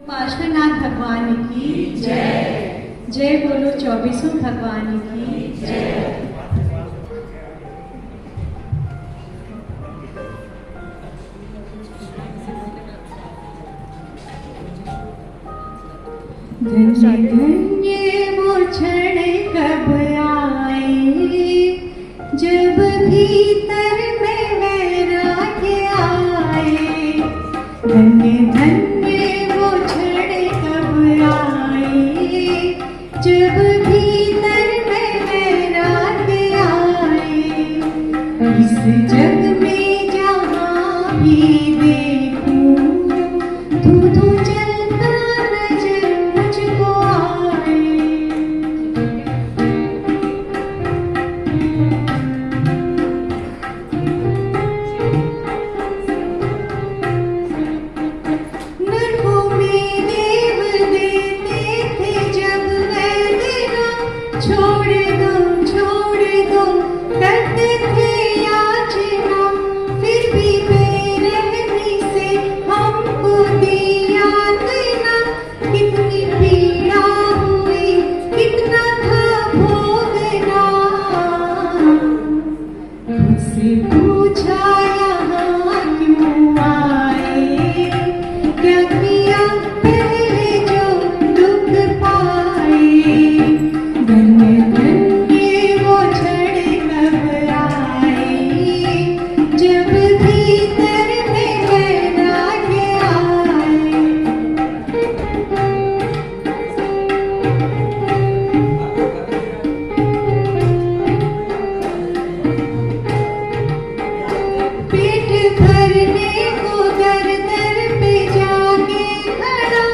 पार्श्वनाथ भगवान की जय। जय बोलो 24 भगवान की जय। धन्य धन्य वो क्षण कब आए जब भीतर में वैराग्य आए। धन्य धन्य वो क्षण कब आए जब भीतर में वैराग्य आए। इस जग में जहाँ भी देखूं धू धू जलता नजर मुझको आए। नरकों में देव देते थे जब वैदिना छोड़ दो करते थे याचना। फिर भी बेरहमी से हमको दिया देना। कितनी पीड़ा हुई कितना था भोगना। मुझसे पूछा यहाँ क्यों आए क्या किया पहले जो दुख पाए। धन्य धन्य वो क्षण कब आए जब भीतर में वैराग्य आए। पेट भरने को दर दर पे जाके खड़ा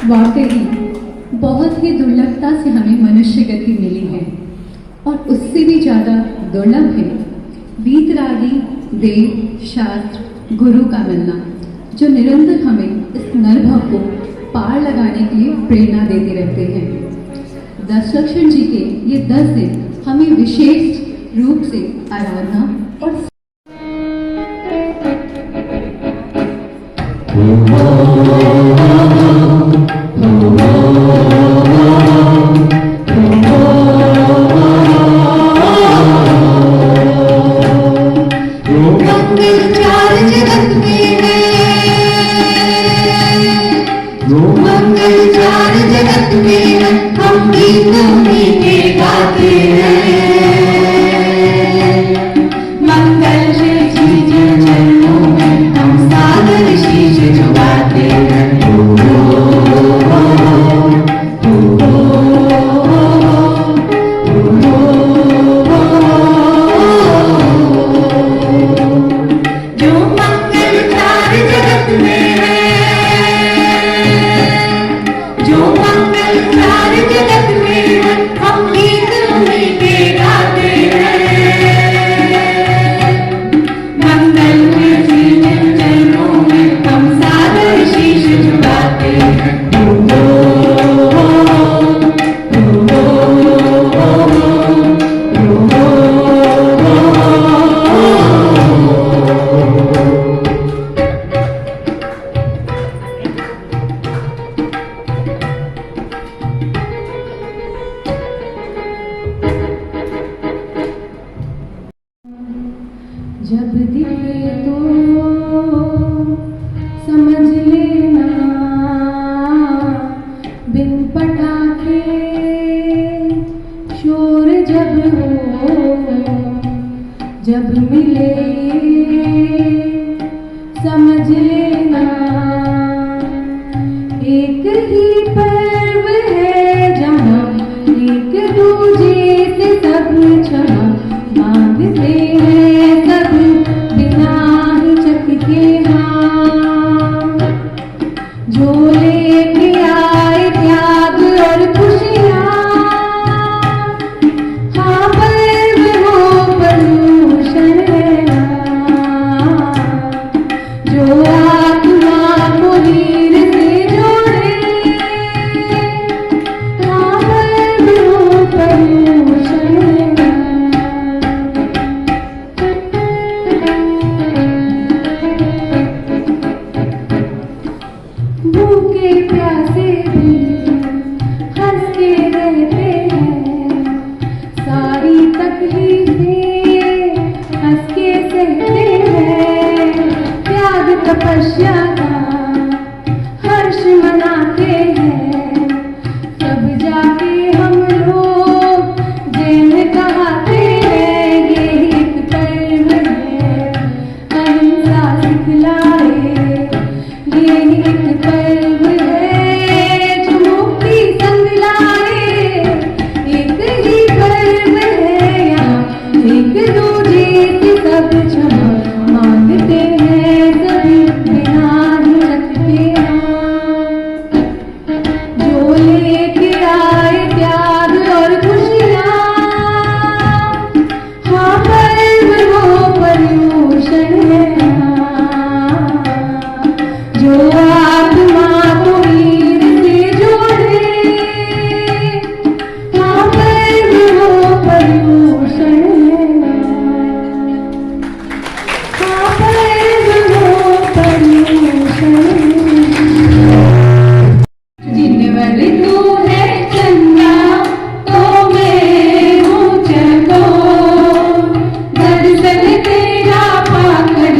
वाकई बहुत ही दुर्लभता से हमें मनुष्य गति मिली है और उससे भी ज़्यादा दुर्लभ है वीतरागी देव शास्त्र गुरु का मिलना, जो निरंतर हमें इस नरभव को पार लगाने के लिए प्रेरणा देते रहते हैं। दशलक्षण जी के ये 10 दिन हमें विशेष रूप से आराधना और जब दिखे तो समझ लेना बिन पटाखे शोर जब हो जब मिले समझ लेना एक ही पर्व है जहाँ एक दूजे से सब क्षमा मांगते हैं सब बिना हिचक के हाँ जो लेके आए त्याग और खुशियाँ हाँ पर्व हो प्रदूषण है जो आत्मा को वीर से जोड़े हाँ पर्व हो प्रदूषण है। भूखे प्यासे भी हंस के रहते हैं सारी तकलीफें हंस के सहते हैं त्याग तपस्या का हर्ष मनाते हैं सब जाके हम लोग जैन कहते हैं ये एक पर्व है अहिंसा सिखलाए ये एक पर्व है जो मुक्ति संग लाए एक ही पर्व है यहाँ एक दूजे से सब क्षमा मांगते हैं सभी बिना हिचक के जो लेके आए त्याग और खुशियाँ हाँ पर्व हो पर्यूषण है जो आत्मा को वीर से जोड़े हाँ पर्व हो पर्यूषण है हाँ पर्व हो पर्यूषण जीने वाले तू है चंदा तो मैं हूँ चको दर्शन तेरा पाकर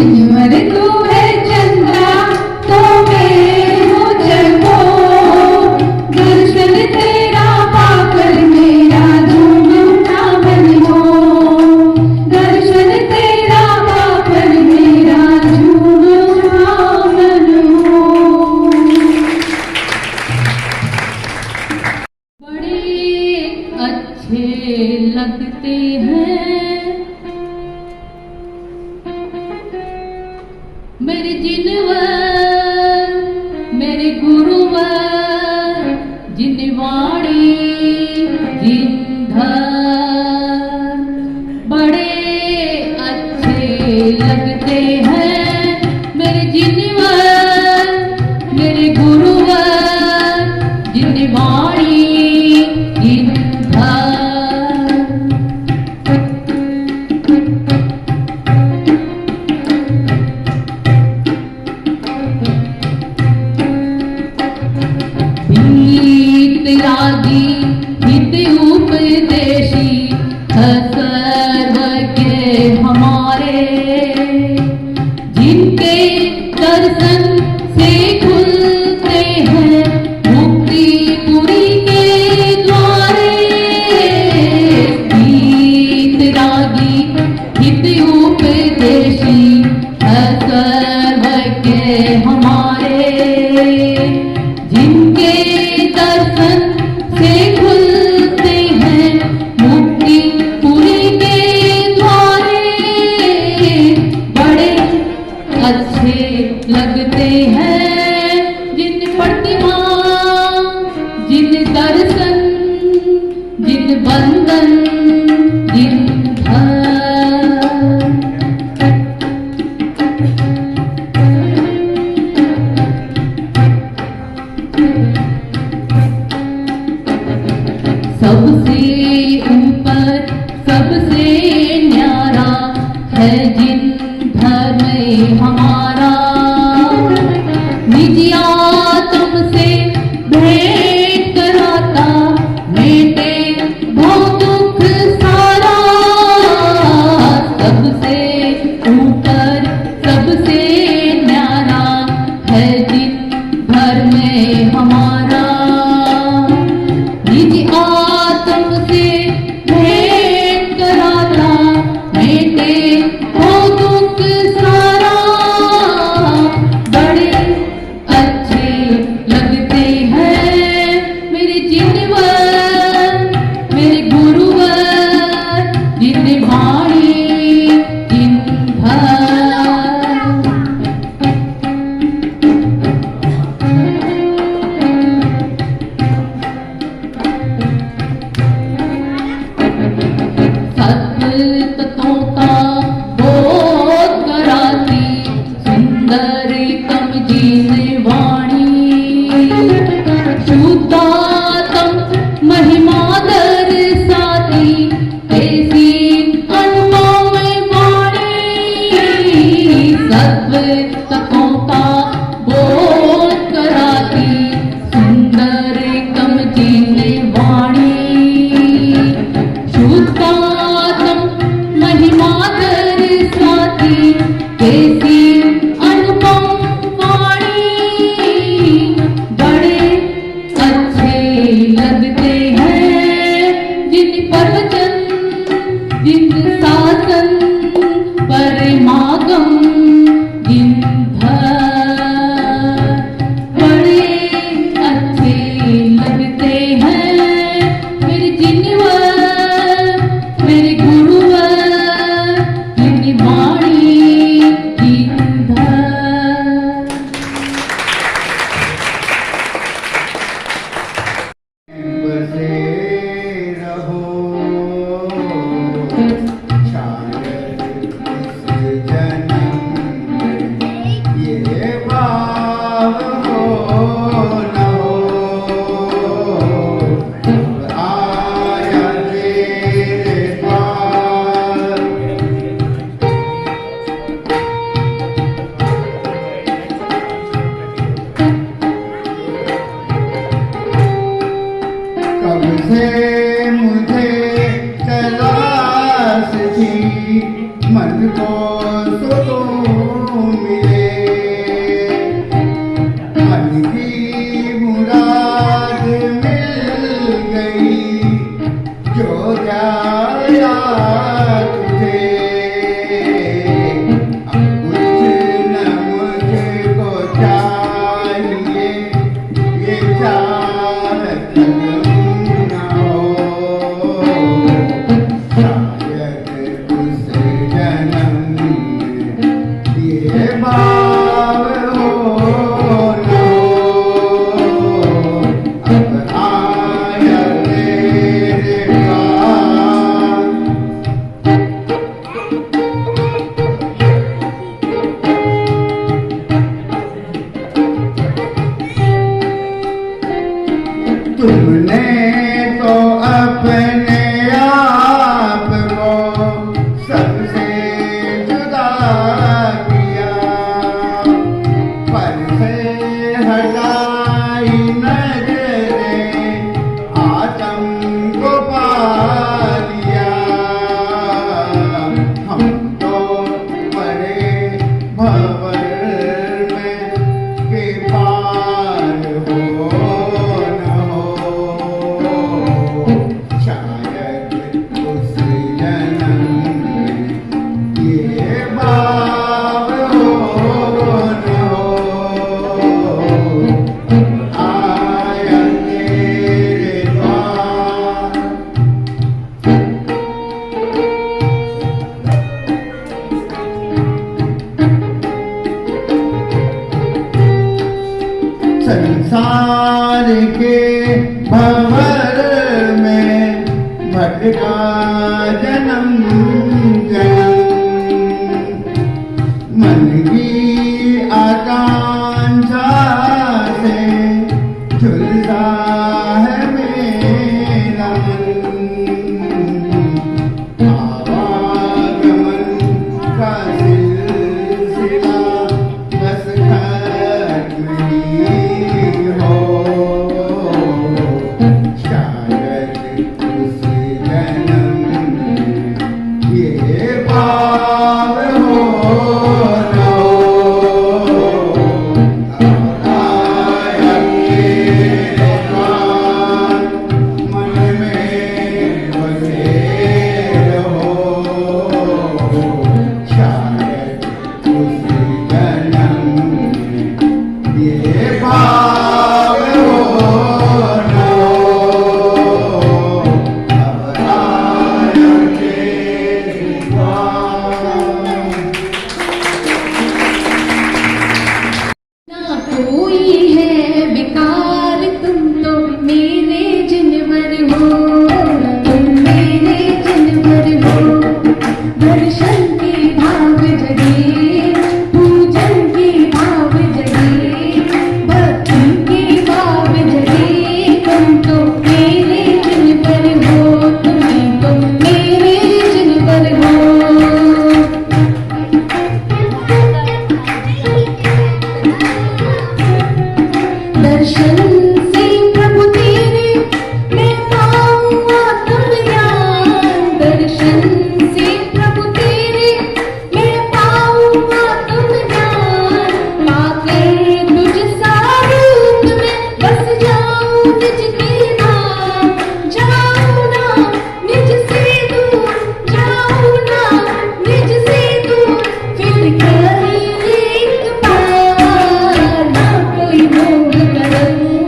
जिनवर तू है चंद्रा तो मैं हूँ जगो, दर्शन तेरा पाकर मेरा धूम उठा मन हो, दर्शन तेरा पाकर मेरा धूम उठा मन हो। बड़े अच्छे लगते हैं मेरे जिनवर मेरे गुरुवर, जिनवाणी जिनधर। बड़े अच्छे लगते हैं मेरे जिनवर मेरे गुरुवर, जिनवाणी जिनधर। हित लागी हित उपदेशी सर्व के हमारे, जिनके दर्शन से खुलते हैं मुक्ति पुरी के द्वारे। हित लागी हित उपदेशी सर्व के हमारे, जिनके दर्शन से खुलते हैं मुक्ति पुरी के द्वारे। बड़े अच्छे लगते हैं जिन प्रतिमा जिन दर्शन जिन बंधन जिन धर। सबसे ऊपर सबसे न्यारा है जिन धर्म हमारा, निज आत्म से भेंट कराता मेटे भव दुख सारा। सबसे ऊपर सबसे न्यारा है जिन धर्म हमारा, निज आत्म से भेंट कराता मेटे हो दुख सारा। बड़े अच्छे लगते हैं मेरे जिनवर मेरे गुरुवर, जिनवाणी जिनधर। तत्वों का बोध कराती सुंदर कम जिनवाणी, शुद्धातम महिमा दर्शाती ऐसी अनुपम वाणी। तत्वों का बोध कराती सुंदर कम जिनवाणी, शुद्धातम महिमा दर्शाती कैसी अनुपम वाणी। बड़े अच्छे लगते हैं जिन प्रवचन जिन शासन परमागम जिन धर। बड़े अच्छे लगते हैं मेरे जिनवर मेरे गुरुवर, जिनवाणी जिनधर। सुकून मिले, मन की मुराद मिल गई, जो जाया तुझे। अब कुछ न मुझको चाहिए, ये चाहत न हो, शायद उस जन्म में ये भाव हो न हो। अब आया तेरे पास, तुमने तो अपने आप को सबसे जुदा किया, पर से हटाई नजरें आदम को पा लिया। हम तो पड़े भंवर में के पार हो न हो, शायद उस जन्म में ये भाव हो न हो। आया तेरे पास, संसार के भंवर में भटका जन्म जन्म, मन की आकांक्षा से झुलसा है मेरा मन। आवागमन का सिलसिला बस खत्म ही हो, शायद उस जन्म में ये भाव हो न हो। अब आया तेरे पास, मन में बसे रहो, शायद उस जन्म में ये भाव हो न हो। अब आया तेरे पास, ना कोई है बेकार, तुम तो मेरे जिनवर हो, तुम मेरे जिनवर हो। दर्शन के भाव जगे, पूजन के भाव जगे, भक्ति के भाव जगे, तुम तो मेरे जिनवर हो, तुम तो मेरे जिनवर हो। दर्शन से प्रभु तेरे मैं पाऊंगा तुम ज्ञान, दर्शन से प्रभु तेरे मैं पाऊंगा तुम ज्ञान। पाकर तुझ सा रूप में बस जाऊं निज के नाम, जाऊं ना निज से दूर, जाऊं ना निज से दूर, फिर कहीं एक बार। ना कोई मोह करूं,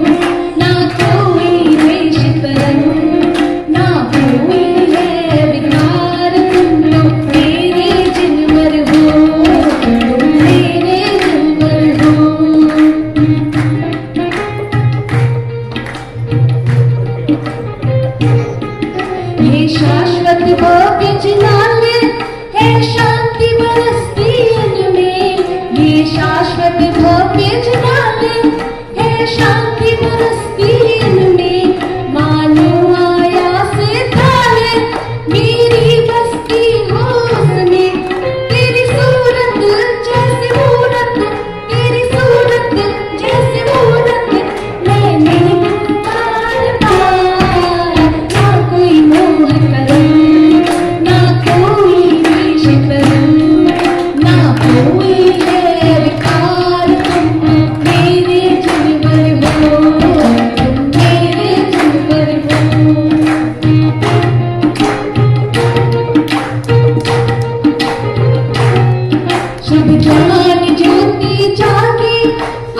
ना कोई द्वेष करूं, ना कोई है विकार, तुम तो मेरे जिनवर हो, तुम मेरे जिनवर हो। ये शाश्वत भव्य जिलाले है शांति बरसती इनमें, ये शाश्वत भव्य जिलाले है शांति बरसती इनमें। मानो आया सितारे मेरी बस्ती हो उसमें, तेरी सूरत जैसे मूरत, तेरी सूरत जैसे मूरत, मैंने बार बार। ना कोई मोह करूं, ना कोई द्वेष करूं, शुभ ज्ञान ज्योति जागे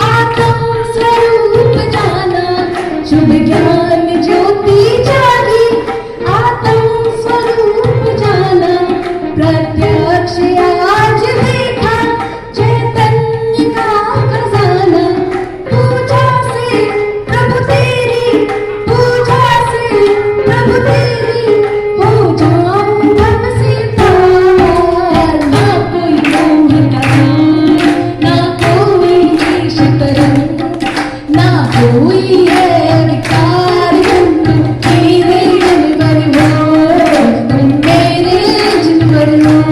आत्म स्वरूप जाना, शुभ ज्ञान ज्योति जागे आत्म स्वरूप जाना, प्रत्यक्ष आज देखा चैतन्य का खजाना, पूजा से प्रभु तेरी, पूजा से प्रभु तेरी, हो जाऊं धर्म से पार, ना कोई मोह करूं, ना कोई द्वेष करूं, ना कोई है विकार, तुम मेरे जनवर हो, तुम मेरे जनवर हो।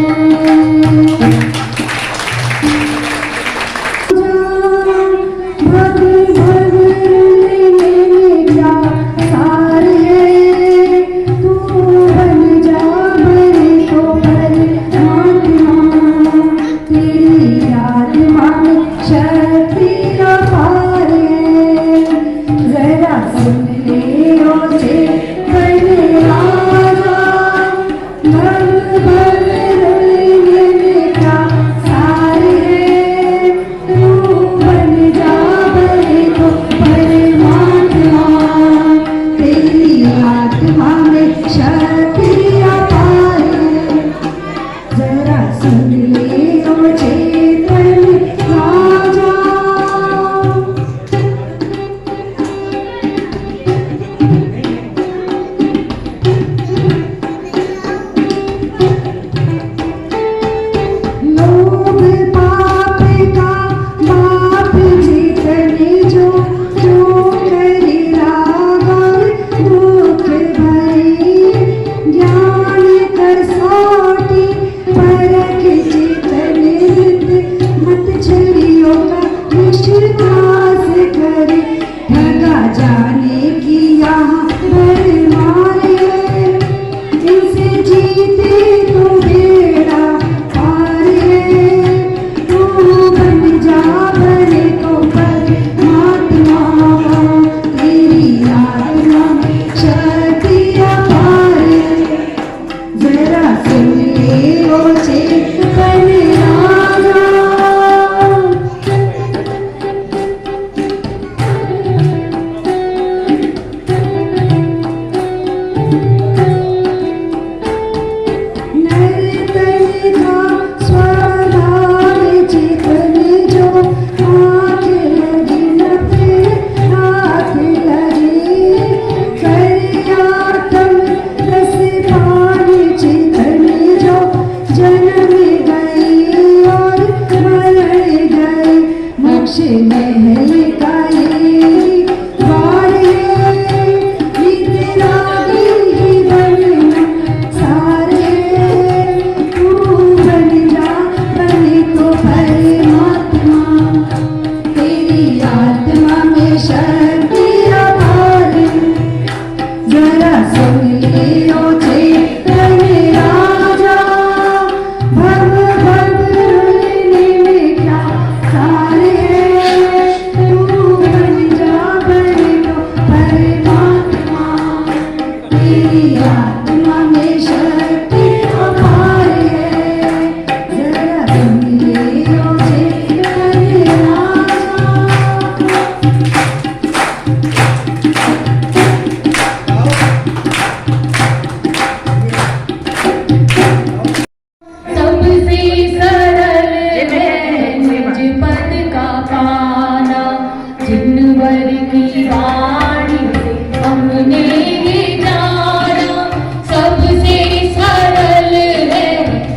सबसे सरल है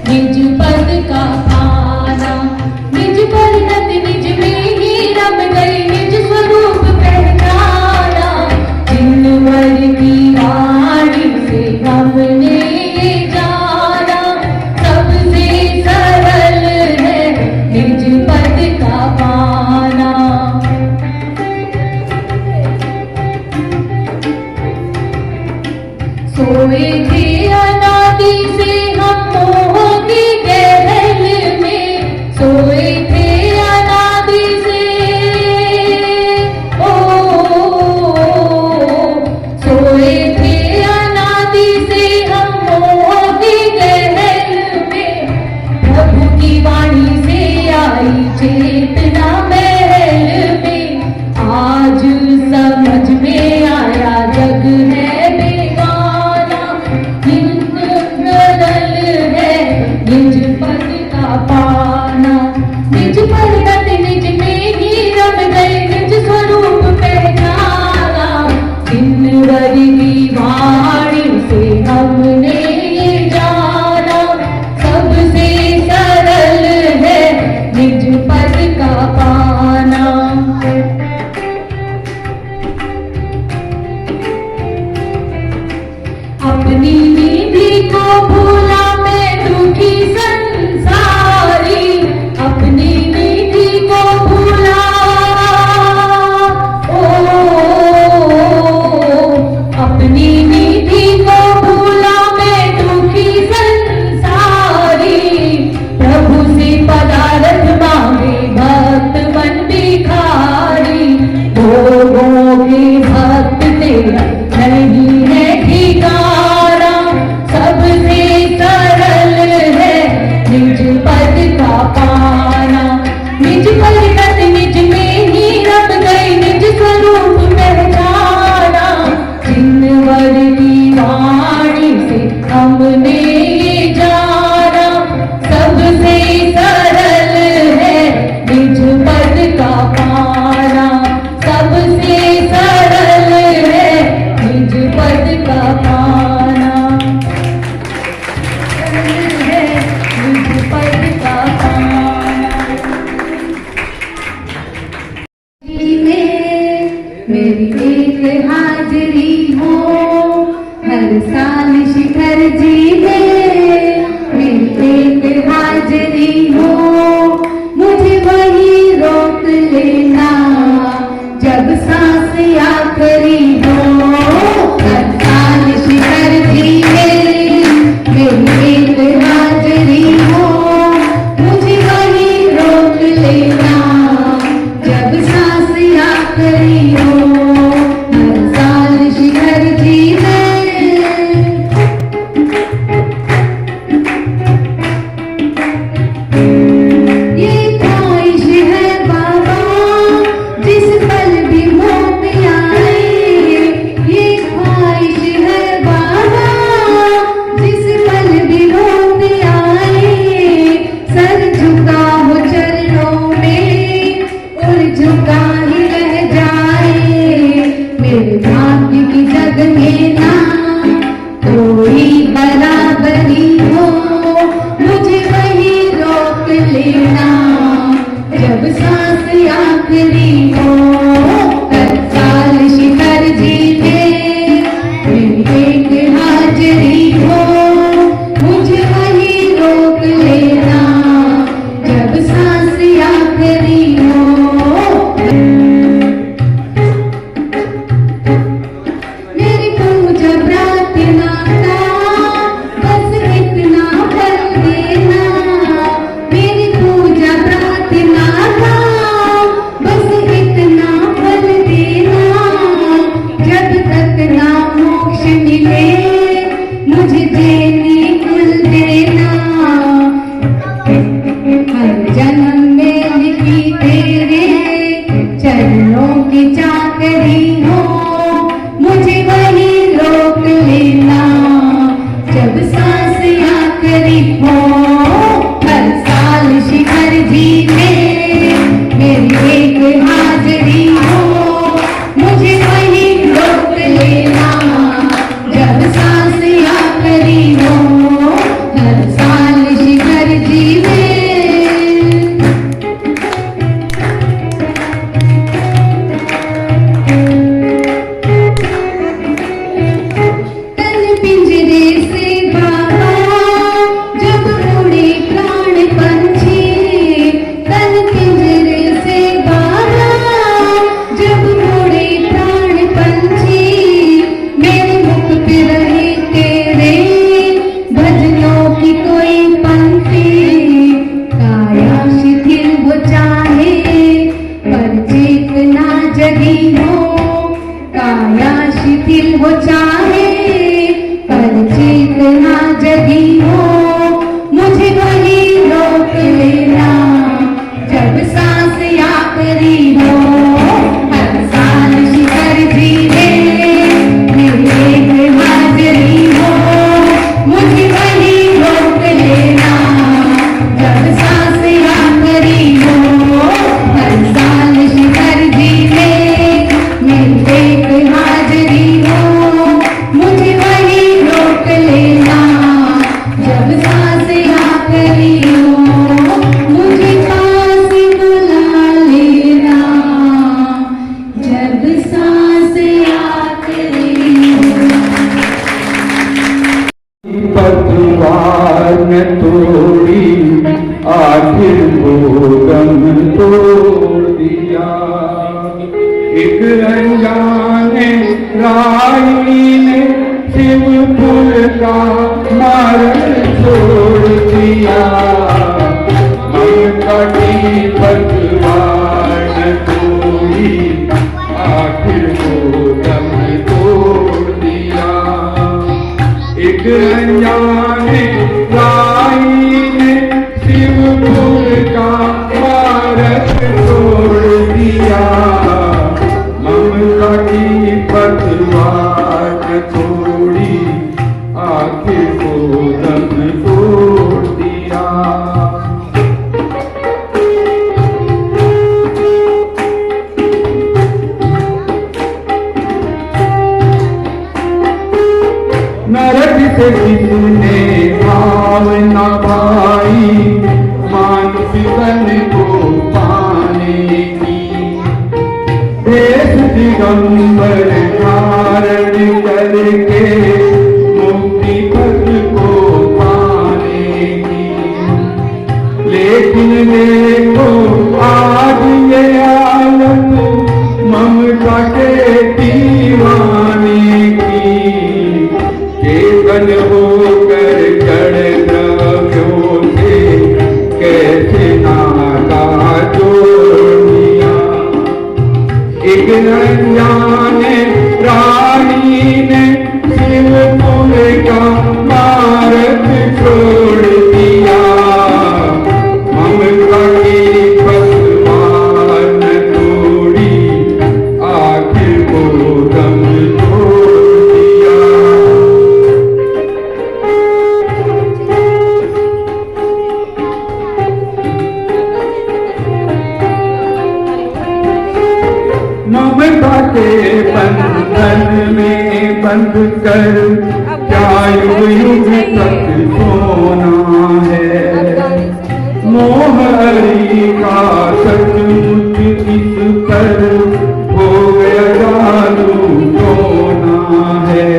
निज पद का पाना। आखिरी हो, हर साल शिखर जी में मेरी एक हाजिरी हो, मुझे वहीं रोक लेना जब सांस आखिरी हो, हर साल शिखर जी में। ये ख्वाहिश है बाबा जिस पल भी मुँह पे आए, ये ख्वाहिश है बाबा जिस पल भी मुँह पे आए, सर झुका हो चरणों में और झुका ही रह जाए, मेरे भाग्य की जग में ना कोई बराबरी हो, मुझे वहीं रोक लेना जब सांस आखिरी हो, हर साल शिखर जी में मेरी एक हाजिरी हो, मुझे वहीं रोक लेना जब सांस आखिरी हो। मेरी पूजा प्रार्थना का बस इतना फल देना, मेरी पूजा प्रार्थना का बस इतना फल देना, जब तक ना मोक्ष मिले मुझे देनी कुल देना, हर जन्म में लिखी तेरे चरणों की चाकरी हो, मुझे वहीं रोक लेना जब सांस आखिरी हो, हर साल शिखर जी में मेरी एक हाजिरी हो, मुझे वहीं रोक लेना जब सांस आखिरी हो, हर साल शिखर जी में। तन पिंजरे से बाबा जब उड़े प्राण पंछी, तन पिंजरे से बाबा जब उड़े प्राण पंछी, मेरे मुख पे रहे तेरे भजनों की कोई पंक्ति, काया शिथिल हो चाहे पर चेतना जगी हो, काया शिथिल हो चाहे पर चेतना जगी हो, मुझे वहीं रोक लेना जब सांस आखिरी हो, हर साल शिखर जी में मेरी एक हाजिरी हो, मुझे वहीं रोक लेना जब सांस आखिरी हो, हर साल शिखर जी में मेरी एक हाजिरी हो, मुझे वहीं रोक लेना जब सांस आखिरी हो, मुझे पास बुला लेना जब सांस आखिरी हो। पतवार में तोड़ी आखिर वो गम तोड़ दिया, एक अनजाने राही ने शिवपुर का मार्ग छोड़ दिया, ममता की पतवार में तोड़ी आखिर वो गम तोड़ दिया, एक अनजाने राही ने शिवपुर का मार्ग छोड़ दिया, ममता की पतवार छोड़ी आखिर को दम तोड़ दिया। नरक से किसने भावना भाई मानुष तन को पाने की, देश दिगंबर धारण करके मुक्ति पद को पाने की, लेकिन देखो आज ये आलम ममता के तीर ममता के बंधन में बंध कर क्या युग युग तक सोना है। मोह हरि का सचमुच इस पर हो गया जादू सोना है।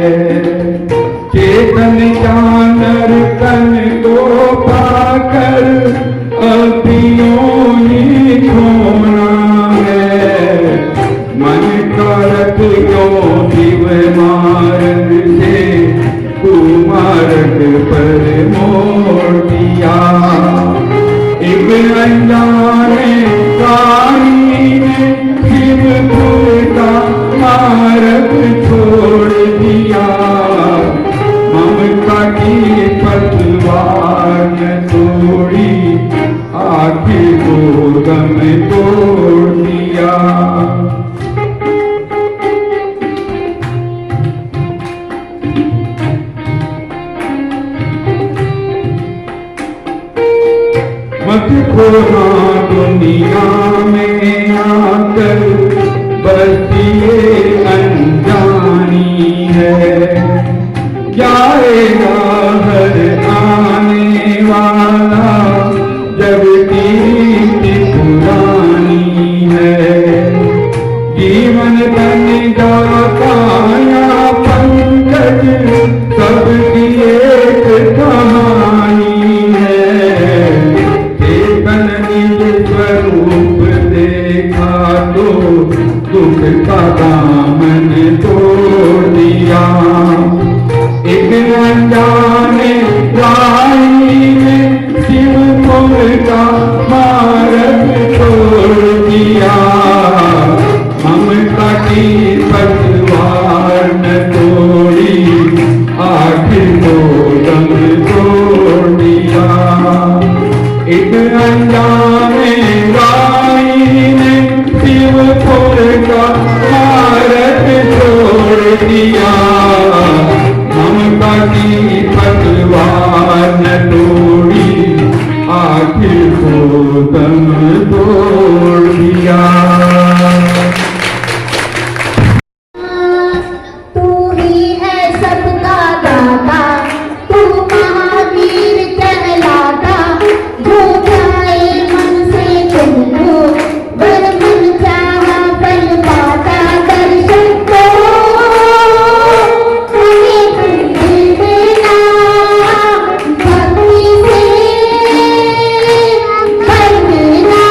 चेतन जानर तन को पाकर अपियों ही खोना है। मन का रथ क्यों शिव मार्ग से तू मार्ग पर मोड़ दिया। एक अनजाने प्राणी ने शिवपुर का मार्ग छोड़ दिया। ममता की पतवार न तोड़ी आखिर गोदम तोड़ दिया। मत खोना दुनिया में आकर बस्ती ये अनजानी है। जाएगा हर आने वाला जब कीर्ति पुरानी है। जीवन बन जाता या पंकज सबकी एक कहानी है। चेतन निज स्वरूप देखा तो दुख का दामन तोड़ दिया। एक अनजाने प्राणी ने शिवपुर का मार्ग छोड़ दिया। ममता की पतवार न तोड़ी आखिर गोदम तोड़ दिया। एक अनजाने प्राणी ने शिवपुर का मार्ग छोड़ दिया। ममता की पतवार न तोड़ी आखिर गोदम तोड़ दिया। तू ही है सबका दाता, तू महावीर कहलाता। जो जाए मन से तुमको वर मन चाहा फल पाता। दर्शन को भक्ति से करना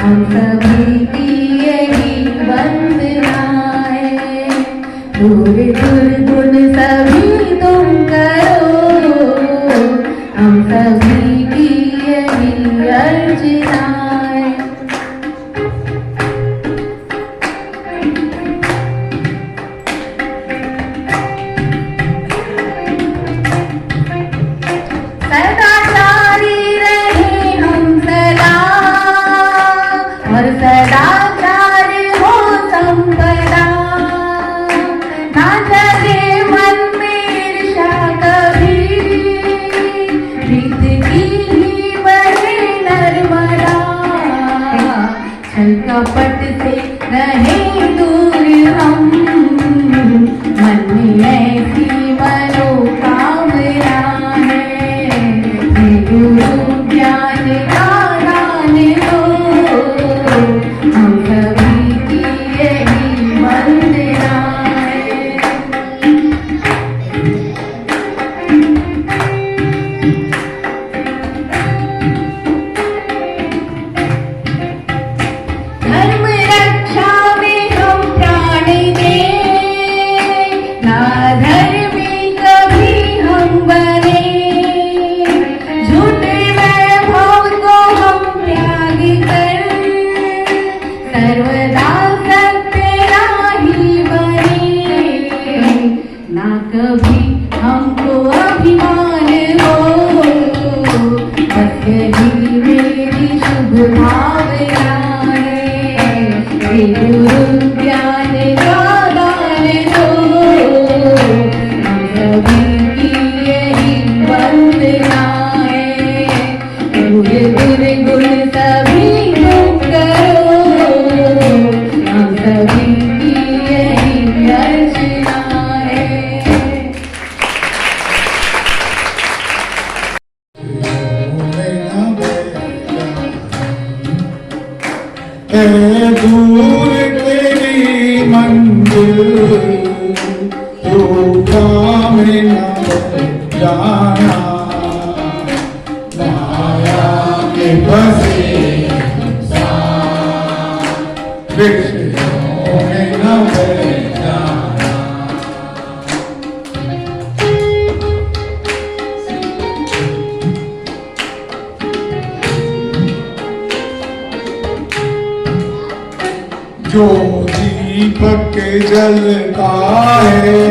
हम सभी की यही वंदनाएं। दूर दूर गुण सभी तुम करो, हम सभी की यही अर्चनाएं। सदा जारी रहे हम सदा और सदाचार हो संपदा। ना जगे मन में ईर्ष्या कभी, प्रीत की ही बहे नर्मदा। छल कपट से रहे दूर हम, मन में ऐसी मनोकामना है। गुरु ज्ञान का दान दो, हम सभी की यही वंदना है। धर्म रक्षा में हम प्राण दें, ना धर्मी कभी हम बने। झूठे वैभव को हम त्याग कर, सर्वदा सत्य राही बने। ना कभी हमको अभिमान हो, बस यही मेरी शुभ भावना है। हे गुरु ज्ञान का दान दो, हम सभी की यही वंदना है। दूर दूर गुण सभी तुम करो, हम सभी की यही अर्चना है। है दूर तेरी मंजिल, तू काम न जाना। माया के बसे विषयों में न बह जाना। जो दीपक जलता है,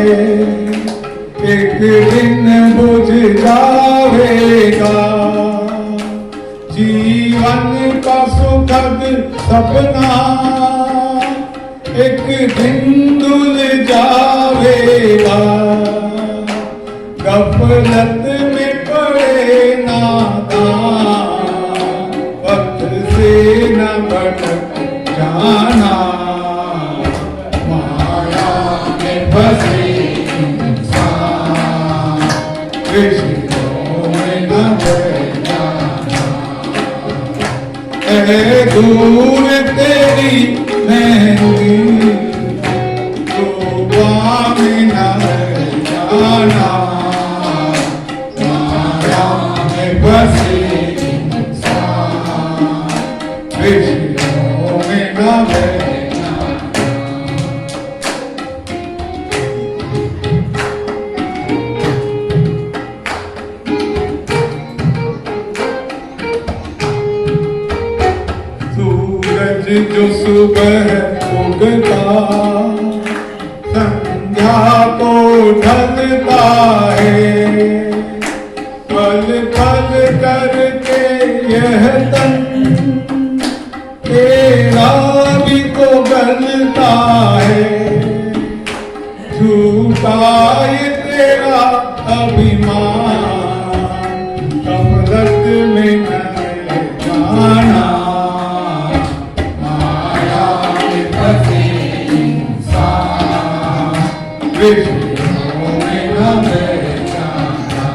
एक दिन बुझ जाएगा। जीवन का सुखद सपना एक दिन धुल जाएगा। गफलत में पड़े नादान, वक्त से न भटक जाना। माया में फंसे इंसान, विषयों में न बह जाना। ऐ दूर तेरी महंगी, रूपा में न रह जाना। माया में फंसे इंसान, विषयों में न बह जाना। सूरज जो सुबह उगता, संध्या को ढलता है। पल पल करके यह तन तेरा भी तो गलता है। झूठा ये तेरा अभिमान, कमरत में न जाना। माया में फंसे इंसान, विषयों में न बह जाना।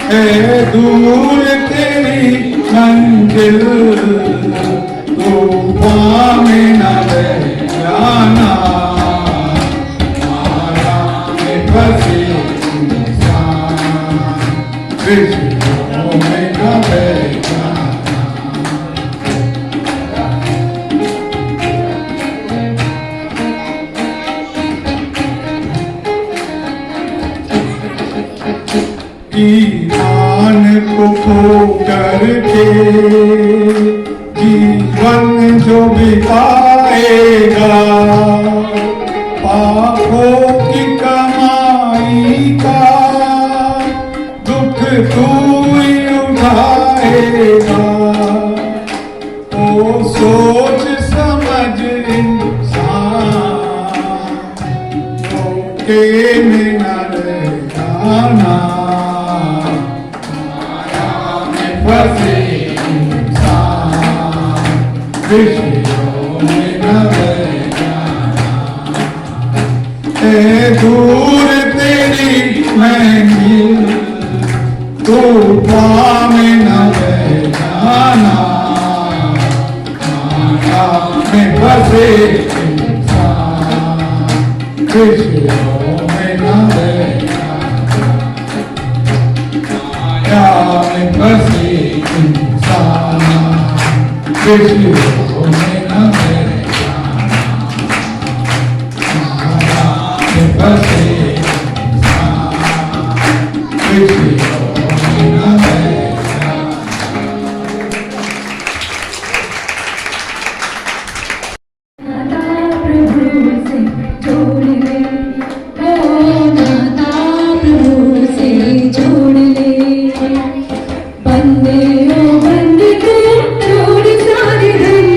है दूर तेरी मंजिल, तूफान में न बह जाना। माया में फंसे इंसान, विषयों में न बह जाना। करके जीवन जो बिताएगा, पापों की कमाई का दुख तू ही उठाएगा। ओ सोच समझ इंसान धोखे में न रह जाना, माया में फंसे इंसान विषयों में न रह जाना। ए दूर तेरी महंगी तूफान में न रह जाना, माया में फंसे इंसान विषयों में न रह जाना, माया में फंसे इंसान विषयों में न रह जाना, माया में फंसे इंसान विषयों में न रह जाना। नाता प्रभु से जोड़ ले, ओ नाता प्रभु से जोड़ ले, बंदे ओ बंदे को छोड़ सारे धन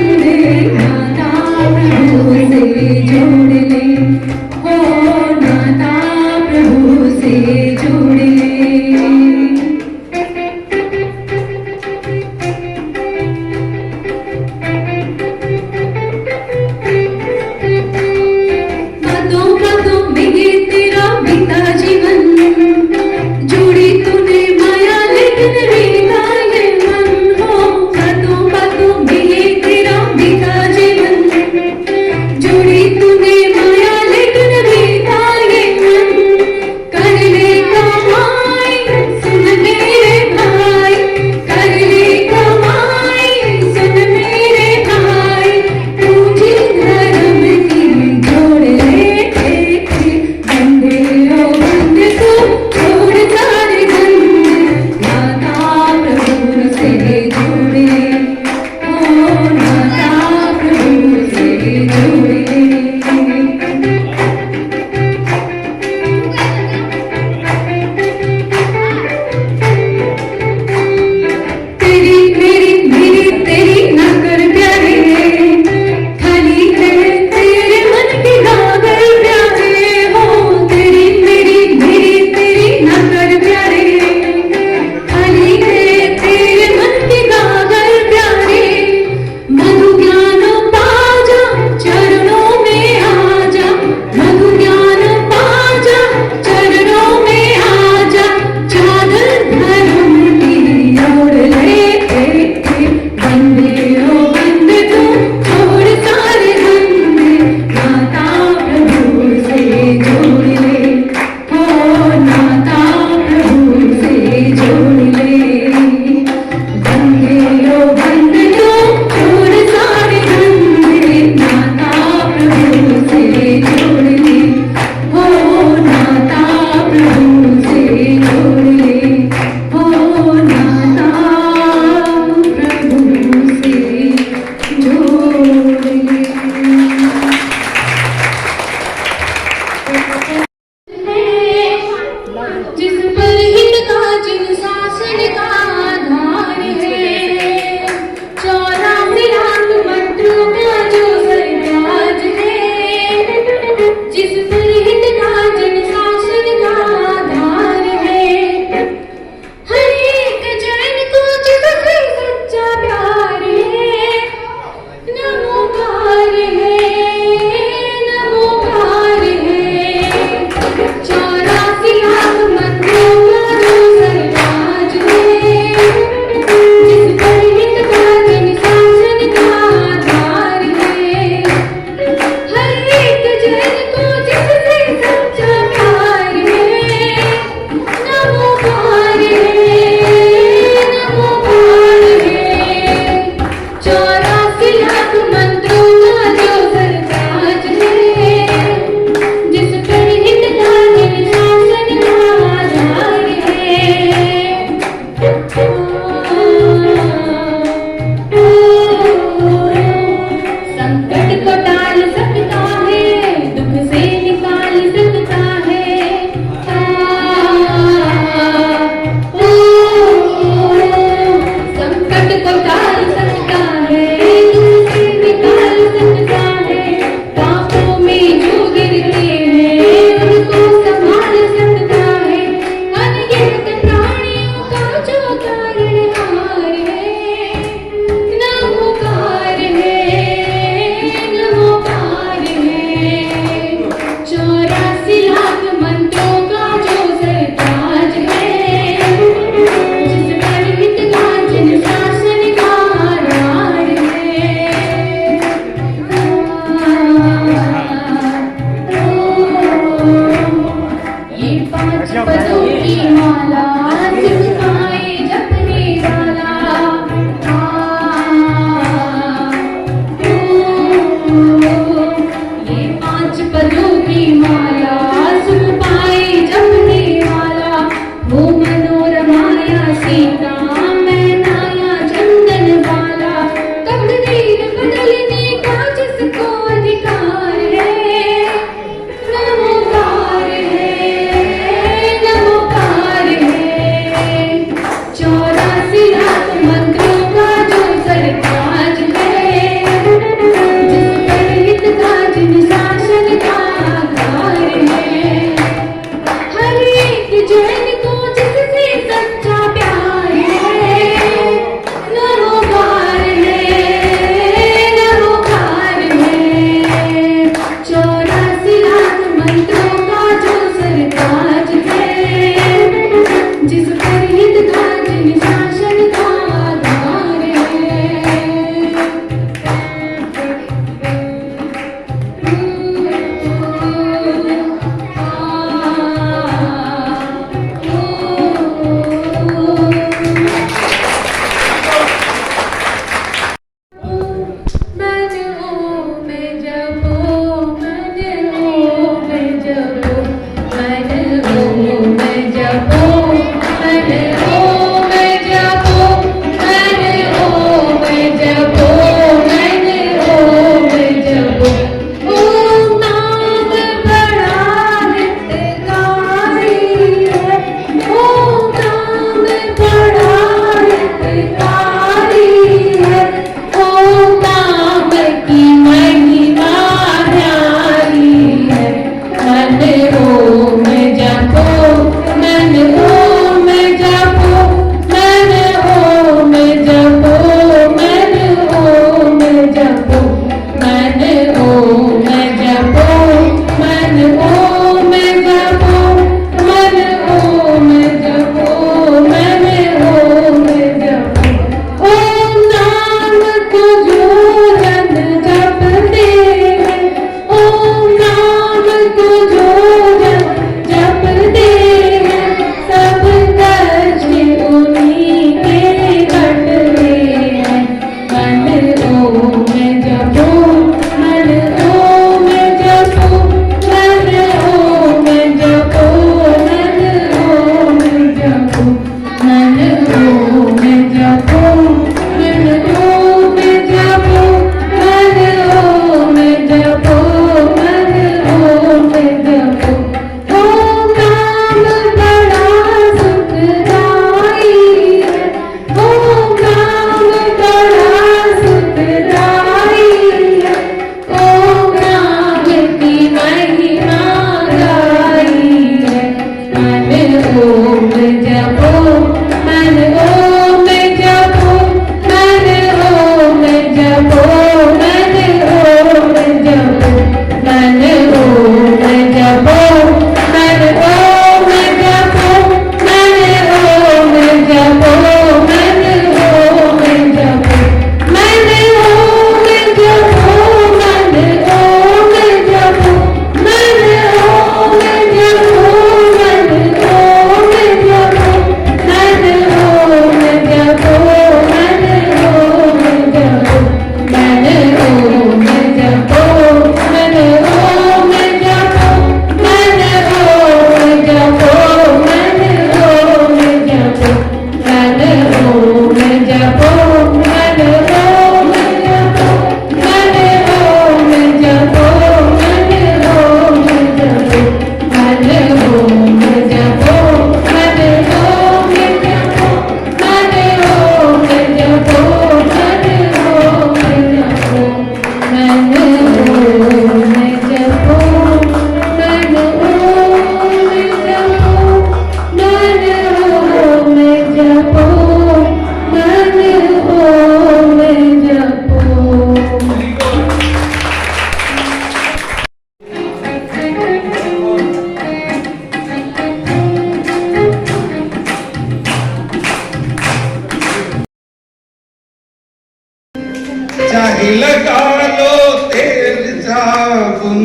चाहे लगा लो तेल साबुन,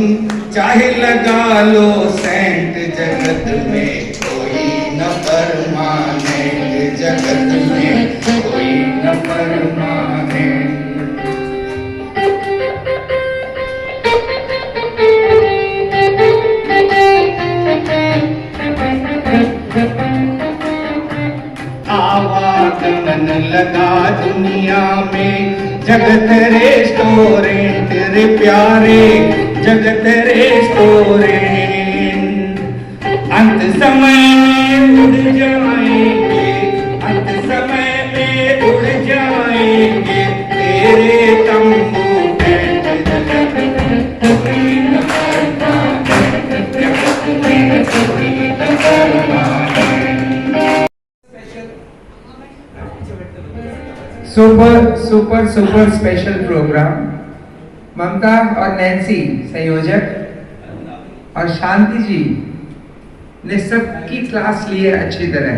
चाहे लगा लो सेंट, जगत में कोई न परमानेंट, जगत में कोई न परमानेंट। आवागमन लगा दुनिया में, जगत रेस्टोरेंट रे प्यारे, जगत रेस्टोरेंट। अंत समय में उड़ जाएंगे, अंत समय में उड़ जाएंगे तेरे तंबू टेंट, जगत में कोई न परमानेंट, जगत में कोई न permanent. Super special program. Mamta और नैन्सी संयोजक और शांति जी ने सबकी क्लास ली है अच्छी तरह,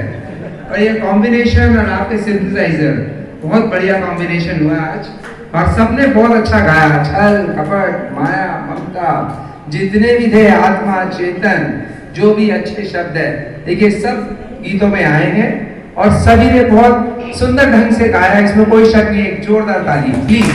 और ये कॉम्बिनेशन और आपके सिंथेसाइजर बहुत बढ़िया कॉम्बिनेशन हुआ आज, और सबने बहुत अच्छा गाया। छल कपट माया ममता जितने भी थे, आत्मा चेतन, जो भी अच्छे शब्द है देखिए सब गीतों में आए हैं, और सभी ने बहुत सुंदर ढंग से गाया, इसमें कोई शक नहीं। एक जोरदार ताली प्लीज।